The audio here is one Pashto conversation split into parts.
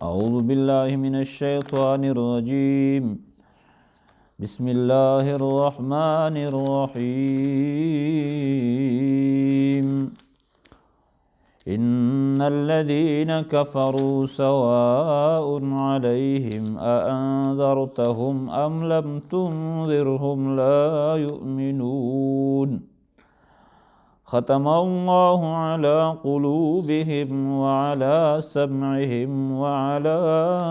أعوذ بالله من الشيطان الرجيم بسم الله الرحمن الرحيم إن الذين كفروا سواء عليهم أأنذرتهم أم لم تنذرهم لا يؤمنون ختم الله على قلوبهم وعلى سمعهم وعلى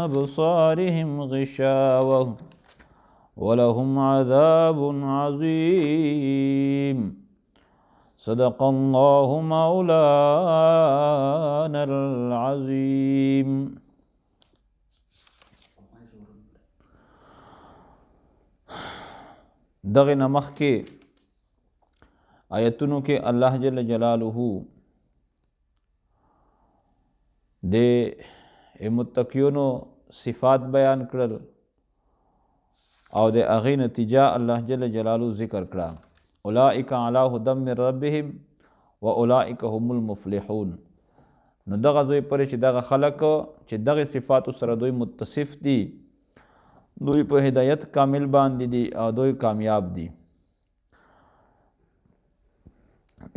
أبصارهم غشاوة ولهم عذاب عظيم صدق الله مولانا العظيم. دغه نمخ کې آیتونو کې الله جل جلاله د متقینو صفات بیان کړل او د هغې نتیجه الله جل جلاله ذکر کړه. اولئک علی هدی من ربهم و اولئک هم المفلحون. نو دغه دوی پرې چې دغه خلق چې دغه صفاتو سره دوی متصف دي دوی په هدایت کامل باندې دي او دوی کامیاب دي.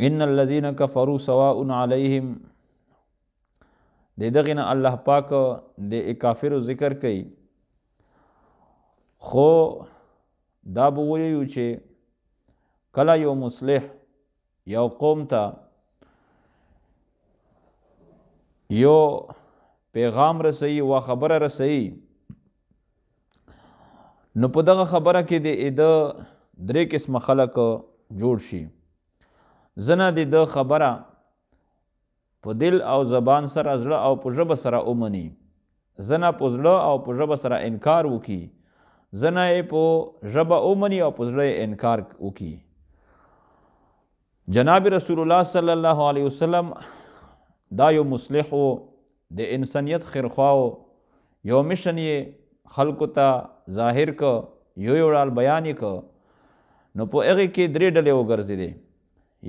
ان الذين كفروا سواء عليهم دغه نه الله پاک د کافرو ذکر کوي، خو دا به وایو چې کله یو مصلح یو قوم ته یو پیغام رسوي و خبره رسوي نو په دغه خبره کې د درې قسمه خلک جوړ شي. زنه د خبره په دل او زبان سره زړه او په ژبه سره ومني، زنه په زړه او په ژبه سره انکار وکړي، زنه یې په ژبه ومني او په زړه یې انکار وکړي. جناب رسول الله صلی الله علیه وسلم دا یو مصلح و، د انسانیت خیرخواه و، یو مشن یې خلکو ته ظاهر که، یو ډول بیان یې که. نو په هغې کې درې ډلې وګرځېدې.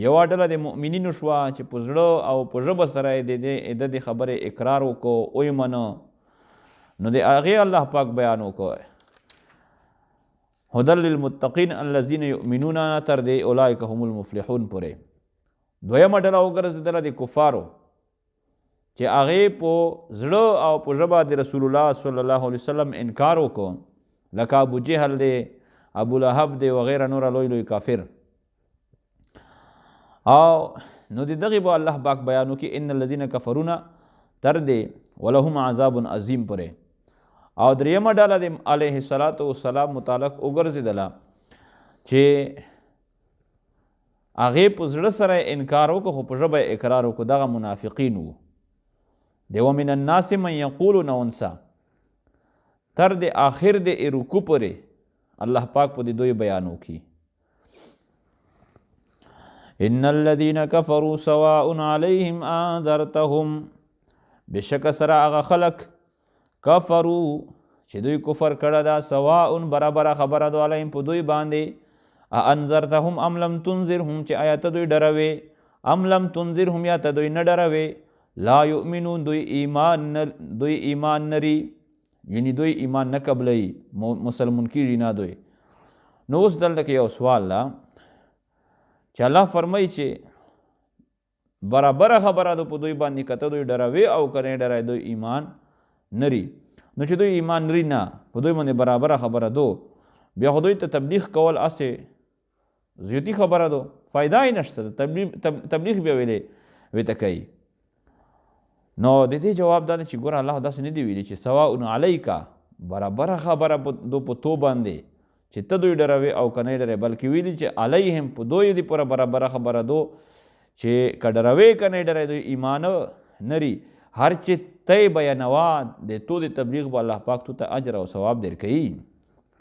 یوه ډله د مؤمنینو شوه چې په زړه او په ژبه سره یې د دې خبرې اقرار وکړو او یې منه، نو د هغې الله پاک بیان وکړ. هدی للمتقین الذین یؤمنون تر دې اولئک هم المفلحون پورې. دویمه ډله وګرځېدله د کفارو چې هغې په زړه او په ژبه د رسول الله صلی الله علیه وسلم انکار وکړو، لکه ابو جهل دی، ابو لهب دی وغیره نور لوی لوی کافر. او نو د دغې به الله پاک بیان وکړي ان الذین کفرون تر دې ولهم عذاب عظیم پورې. او دریمه ډله د علیه السلام متعلق وګرځېدله چې هغې په زړه سره انکار وکړو خو په ژبه اقرار وکړو، دغه منافقین وو. د ومن الناس من یقول نونسا تر د آخر د رکوع پورې الله پاک په دوی بیان وکړي. ان الذين كفروا سواء عليهم انذرتهم بشک سره هغه خلق کفرو چې دوی کفر کړه دا سواء برابر خبره دو علیهم په دوی باندې انذرتهم ام لم تنذرهم چې آیا ته دوی ډروې ام لم تنذرهم یا ته دوی نه ډروې لا یؤمنون دوی ایمان نری، یعنی دوی ایمان نه قبلوي، مسلمون کیږي نه دوی. نو اوس دلته کې یو سوال ده چې الله فرمایي چې برابره خبره ده په دوی باندې که ته دوی ډروې او که نه ډروې دوی ایمان نری. نو چې دوی ایمان نری نه په دوی باندې برابره خبره دو بیا خو دوی ته تبلیغ کول اسې زیاتي خبره دو، فایده یې نشته. تبلیغ بیا ویته کوي. نو د دې جواب دا ده چې ګوره الله داسې نه دی ویلي چې سواء علیکه برابره خبره دو په تو باندې چې ته دوی ډروې او که نه ډروې، بلکې ویلي چې علیهم په دوی د پوره برابره خبره دو چې که ډروې که نه ډروې دوی ایمان نری. هر چې ته بیانوا د تو د تبلیغ به الله پاک تو ته اجر او ثواب درکوي.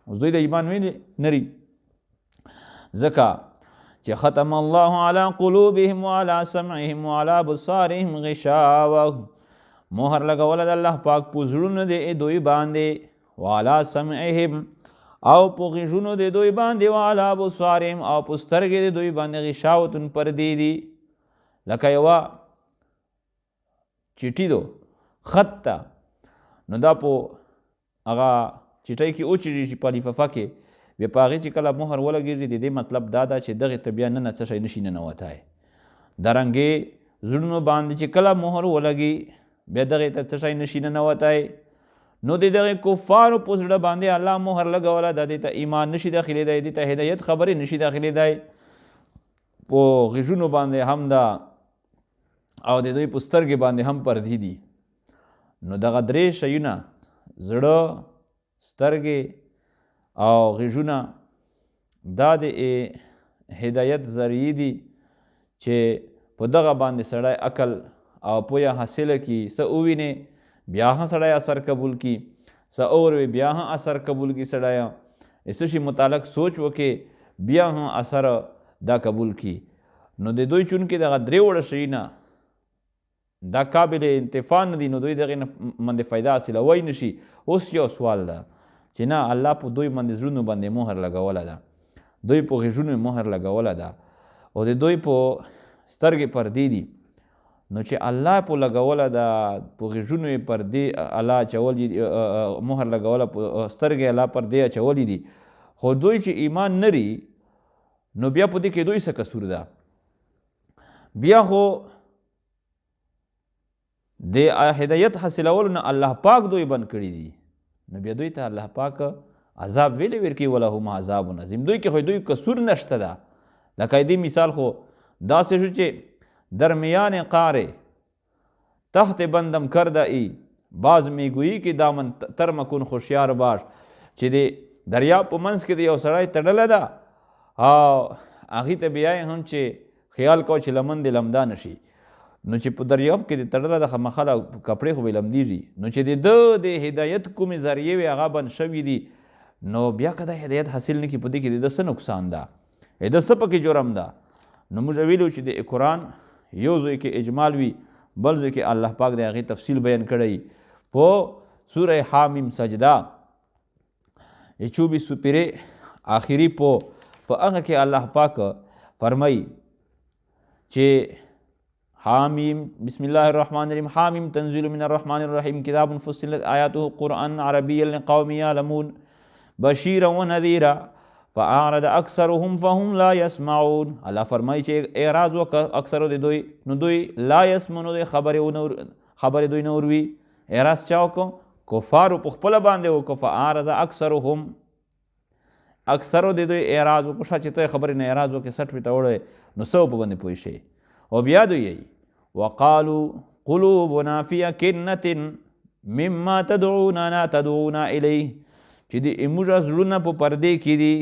اوس دوی د ایمان ویلي نری ځکه چې ختم الله علی قلوبهم وعلى سمعهم وعلى ابصارهم غشاوه، مهر لګوله د الله پاک په زړونو د دوی باندې، وعلى سمعهم او په غږونو د دوی باندې، وعلى ابصارهم او په سترګې د دوی باندې غشاوتن پردې دي. لکه یوه چیټي دو خط ته، نو دا په هغه چټۍ کې اوچېږي په لفافه کې، بیا په هغې چې کله مهر ولګېږي د دې مطلب دا ده چې دغې ته بیا ننه څه شی نشي ننوتی. دارنګې زړونو باندې چې کله مهر ولګي بیا دغې ته څه شی نشي ننوتی، نو د دغې کفارو په زړه باندې الله مهر لګوله، دا دې ته ایمان نشي داخلېدی، دې ته هدایت خبرې نشي داخلېدی، په غږونو باندې هم ده او د دوی په سترګې باندې هم پردې دي. نو دغه درې شیونه زړه، سترګې او غږونه دا د هدایت ذریعې دي چې په دغه باندې سړی عقل او پویه حاصله کړي، څه وویني بیا هم سړی اثر قبول کړي، څه اوروي بیا هم اثر قبول کړي، سړی څه شي متعلق سوچ وکړي بیا هم اثر دا قبول کړي. نو د دوی چونکې دغه درې وړه شیونه دا قابل انتفاع نه دي، نو دوی دغې نه باندې فایده حاصلوی نشي. اوس یو سوال ده چې نه الله په دوی باندې زړونو باندې مهر لګوله ده، دوی په غږونو مهر لګوله ده او د دوی په سترګې پردې دي، نو چې الله په لګوله ده په غږونو یې پردې الله اچولي دي، مهر لګوله په سترګې الله پردې اچولي دي، خو دوی چې ایمان نري نو بیا په دې کې دوی څه قصور ده؟ بیا خو د هدایت حاصلولو نه الله پاک دوی بند کړي دي، نو بیا دوی ته الله پاک عذاب ویلې ورکوي، ولهم عذاب عظیم. دوی کې خو دوی قصور نشته ده. لکه دې مثال خو داسې شو چې درمیان قار تحت بندم کرده ای باز میگویی که دامن تر مکن خوشیار باش، چې د دریاب په منځ کې د یو سړی تړله ده او هغې ته بیا هم چې خیال کو چې لمن د لمدا نشي، نو چې په دریاب کې د تړله ده خامخا کپړې خو به لمدېږي، نو چې د د هدایت کومې ذریعې وي هغه بند شوي دي، نو بیا که دا هدایت حاصل نه کړي په دې کې د ده څه نقصان ده، د ده څه پکې جرم ده. نو موږ ویلو چې د قرآن یو ځای کې اجمال وي، بل ځای کې الله پاک د هغې تفصیل بیان کړی. په سوره حامیم سجده 24 سپرې آخري په هغه کې الله پاک فرمایي چې حامیم بسم الله الرحمن الرحیم حامیم تنزیل من الرحمن الرحیم کتاب فصلت آیاته قرآن عربیا لقوم یعلمون بشیرا و نذیرا فاعرض اکثرهم فهم لا يسمعون. الله فرمایي چې اعراض وکړه اکثرو د دوی، نو دوی لا يسمعون، دوی خبرې دوی نه اوري. اعراض چا وکړو؟ کفارو په خپله باندې وکړو. فاعرض اکثرهم، اکثرو د دوی اعراض وکړو. شا چې ته خبرې نه اعراض وکړې سټ پې ته وړی نو څه په باندې پوه شي. او بیا دوی وقالو قلوبنا فی اکنة مما تدعونا الیه، چې د موږ زړونه په پردې کې دي،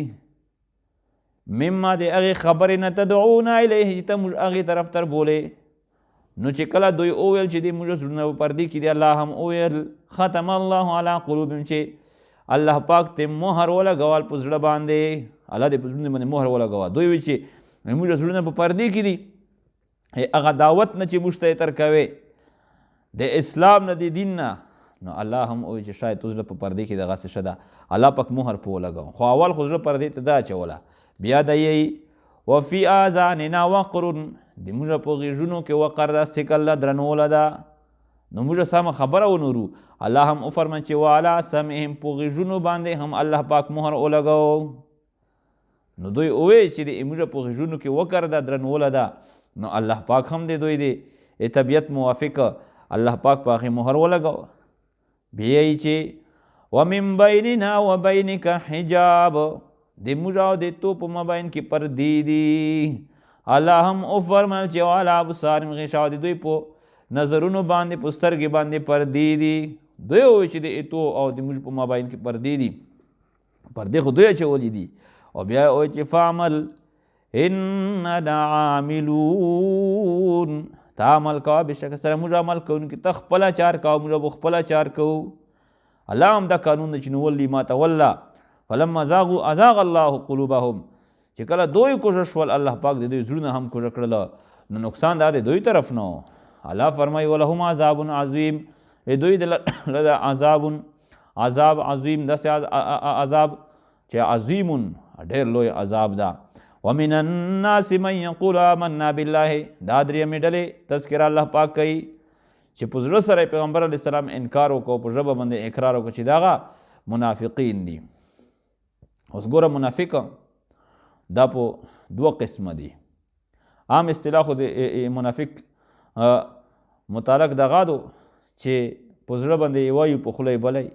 مما د هغې خبرې نه تدعونا الیه چې ته موږ هغې طرف تر بولې. نو چې کله دوی وویل چې د موږ زړونه په پردې کې دي، الله هم وویل ختم الله علی قلوبهم، چې الله پاک ته مهر ولګول په زړه باندې، الله دې په زړونو باندې مهر ولګوه. دوی وایي چې موږ زړونه په پردې کې دي، هغه دعوت نه چې موږ ته یې ترکوې د اسلام نه د دین نه، نو الله هم وایي چې شاید تو زړه په پردې کې دغسې ښه ده، الله پاک مهر په ولګو. خو اول خو زړه پردې ته ده اچوله. بیا د یی وفي آذاننا وقر، د موږ په غېږونو کې وقر ده، سکل ده، درنوله ده، نو موږ سمه خبره ونورو. الله هم وفرمایي چې وعلى سمعهم، په غېږونو باندې هم الله پاک مهر ولګو. نو دوی ووایي چې د موږ په غېږونو کې وقر ده، درنوله ده، نو الله پاک هم د دوی د طبیعت موافق الله پاک په هغې مهر ولګو. بیا یې چې ومن بیننا وبینک حجاب، د موږ او د تو په مابین کې پردې دي. الله هم وفرمایل چې وعلی ابصارهم غشاوه، د دوی په نظرونو باندې په سترګې باندې پردې دي. دوی ووایي چې د تو او د موږ په مابین کې پردې دي، پردې خو دوی اچولي دي. او بیا یې وایي چې فعمل اننا عاملون، تا عمل کوه، بېشکه سره موږ عمل کوونکي، ته خپله چار کوه، موږ به خپله چار کوو. الله هم دا قانون دی چې نولي ما توله فلما زاغوا ازاغ الله قلوبهم، چې کله دوی کوږه شول الله پاک د دوی زړونه هم کوږه کړله، نو نقصان دا دی دوی طرف نه. الله فرمایي ولهم عذاب عظیم، دوی د عذاب عظیم، داسې عذاب چې عظیم ډېر لوی عذاب ده. ومن الناس من یقول آمنا بالله، دا درېیمې ډلې تذکره الله پاک کوي چې په زړه سره پیغمبر علیه السلام انکار وکړو، په ژبه باندې اقرار وکړو، چې دغه منافقین دي. اوس ګوره منافق دا په دوه قسمه دي. عام اصطلاح خو د منافق متعلق دغه دو چې په زړه باندې یې وایي په خوله یې بلی.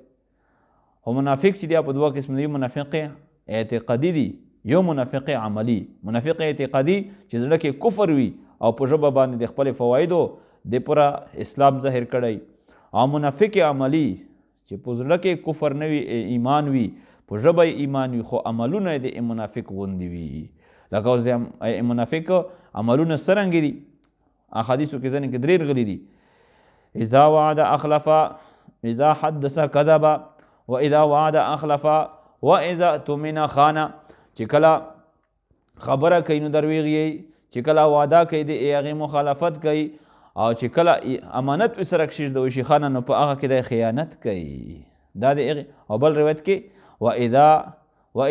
خو منافق چې دی په دوه قسم دی، منافق اعتقادي دی، یو منافق عملی. منافق اعتقادي چې زړه کې کفر وي او په ژبه باندې د خپل فوایدو د پوره اسلام ظاهر کړی، او منافق عملی چې په زړه کې کفر نه وي، ایمان وي، په ژبه ایمان وي، خو عملونه د منافق غوندې وي. لکه اوس د منافق عملونه څرنګه دي؟ احادیثو کې ځینې کې درې راغلي دي: اذا وعد اخلف، اذا حدث کذب، و اذا وعد اخلف، و اذا اؤتمن خان. چې کله خبره کوي نو درویغ یي، چې کله وعده کوي د هغې مخالفت کوي، او چې کله امانت په سره کښېږدوي شي خانه نو په هغه کې د خیانت کوي. دا د هغې. او بل روایت کې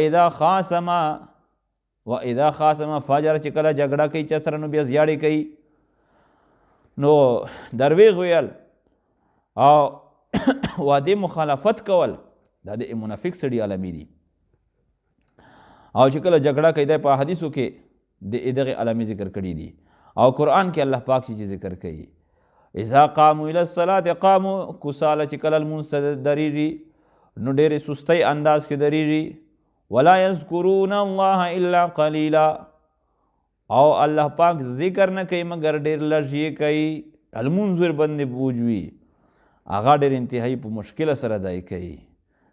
واذا خاصم فجر، چې کله جګړه کوي چا سره نو بیا زیاړې کوي. نو درویغ ویل او وعدې مخالفت کول دا د منافق سړي علامې دي. او چې کله جګړه کوي دا په حدیثو کې د دغې علامې ذکر کړي دي، او قرآن کې الله پاک چې ذکر کوي اذا قاموا الى الصلاة قاموا کساله، چې کله لمونځ ته دریږي نو ډېرې سستۍ انداز کې دریږي. ولا یذکرون الله الا قلیلا، او الله پاک ذکر نه کوي مګر ډېر لږ یې کوي. لمونځ ورباندې بوج وي، هغه ډېر انتهایي په مشکله سره ادای کوي،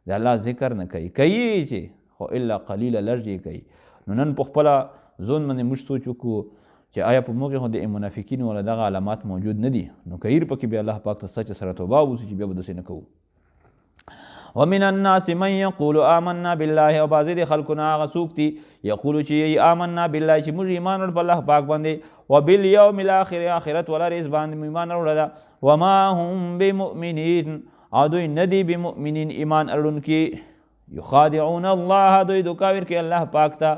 د الله ذکر نه کوي، کوي چې خو الا قلیله لږ یې کوي. نو نن په خپله ځون باندې موږ سوچ وکړو چې آیا په موږ خو د منافقینو ولا دغه علامات موجود نه دي؟ نو کهیر پکې بیا الله پاک ته سچ سره توبه وباسو چې بیا به داسې نه کوو. ومن الناس من يقول آمنا بالله، او بعضې د خلکو نه هغه څوک دي یقولو چې یی آمنا بالله چې موږ ایمان وړ په الله پاک باندې، وبالیوم الاخر، آخرت والا ورځ باندې مو ایمان وړه ده، وما هم بمؤمنین، او دوی نه دي بمؤمنین ایمان اړونکي. یخادعون الله، دوی دوکا ورکوي الله پاک ته.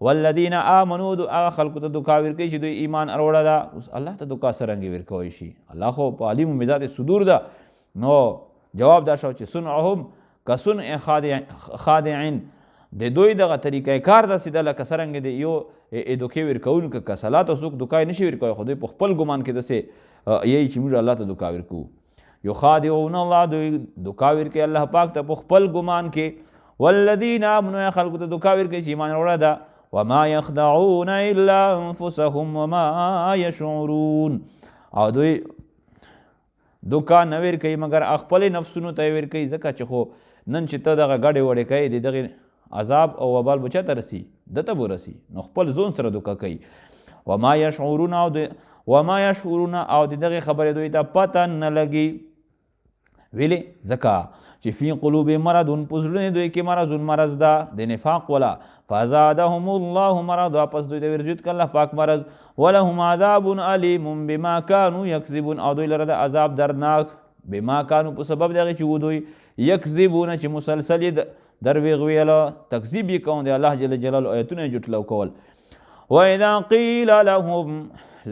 والذین آمنوا، هغه خلکو ته دوکا ورکوي چې دوی ایمان اړوړه ده. اوس الله ته دوکا څرنګې ورکوی شي؟ الله خو په علیم بذات صدور ده. نو جواب دا شو چې صنعهم کصنع خادعین، د دوی دغه طریقه کار داسې ده لکه څرنګه د یو دوکې ورکوونکي کسلا ته څوک دوکا یې نشي ورکوی، خو دوی په خپل ګمان کې داسې یی چې موږ الله ته دوکا ورکوو. یخادعون الله، دوی دوکا ورکوي الله پاک ته په خپل ګمان کې. والذین آمنوا، خلکو ته دوکا ورکوي چې ایمان وړه ده. وما یخدعون الا انفسهم وما یشعرون، او دوی دوکا نه ورکوي مګر خپلې نفسونو ته یې ورکوي، ځکه چې خو نن چې ته دغه ګډې وړې کوې د دغې عذاب او وبال به چاته رسي؟ ده ته به رسي، نو خپل ځون سره دوکه کوي. وما یشعرون، او د دغې خبرې دوی ته پته نه لګي. ویلې ځکه چې فی قلوب مرضون، په زړونو دوی کې مرض ده د نفاق ولا. فزادهم الله مرض، واپس دوی ته ورزید که الله پاک مرض. ولهم عذاب علیم بما کانوا یکذبون، او دوی لره د عذاب دردناک بما کانوا په سبب دغې چې و دوی یکذبونه چې مسلسل یې درویغ ویله، تکذیب یې کوم د الله جل جلاله آیتونه یې جوټلو کول. واذا قیل لهم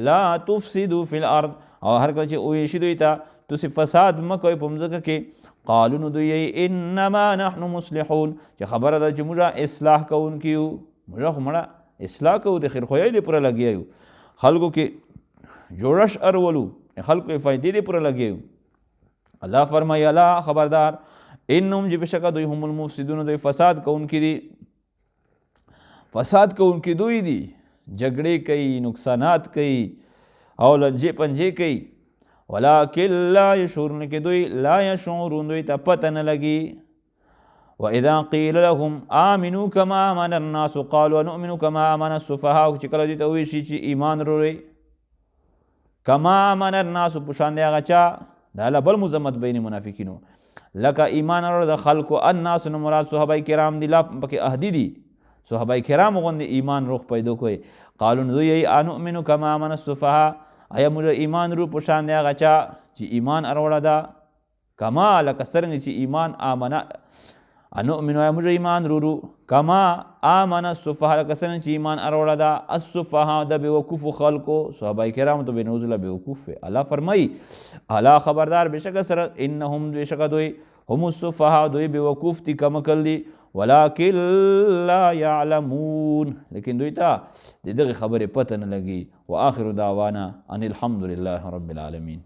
لا تفسدوا فی الارض، او هر کله چې وویل شي دوی ته تاسې فساد مه کوئ په مځکه کې، قالو نو دوی یی انما نحن مصلحون، چې خبره ده چې موږ اصلاح کوونکي یو، موږ خو مړه اصلاح کوو، د خیرخویۍ دې پوره لګیا یو، خلکو کې جوړش اړولو، خلکو یې فایدې دې پوره لګیا یو. الله فرمایي الا خبردار، انهم چې بېشکه دوی هم المفسدون، دوی فساد کوونکي دي. فساد کوونکي دوی دي، جګړې کوي، نقصانات کوي او لنجې پنجې کوي. ولکن لا یشعرون، کې دوی لا یشعرون، دوی ته پته نه لګي. واذا قیل لهم آمنوا کما آمن الناس قالوا نؤمن کما آمن السفهاء، چې کله دوی ته وویل شي چې ایمان وروړئ کما آمن الناس، په شان د هغه چا، دا له بل مذمت بین منافقینو، لکه ایمان وروړه د خلکو. الناس نو مراد صحابه کرام دي، لا پکې اهدي دي، صحابه کرام غوندې ایمان روح پیدا کوي. قالو نو دوی انؤمن کما آمن السفهاء، آیا موږ ایمان رو په شان د هغه چا چې ایمان اروړه ده، کما لکه څرنګه چې ایمان انؤمنو آیا موږ ایمان رورو کما آمن السفهاء لکه څرنګه چې ایمان اروړه ده السفهاء د بېوقوفو خلکو صحابه کرامو ته بنعوذ الله بېوقوف وی. الله فرمایي الا خبردار بېشکه سره انهم بېشکه دوی هم السفهاء دوی بېوقوف دي کمکل دي ولکن لا یعلمون لیکن دوی ته د دغې خبرې پته نه لګي. واخر دعوانا ان الحمد لله رب العالمین.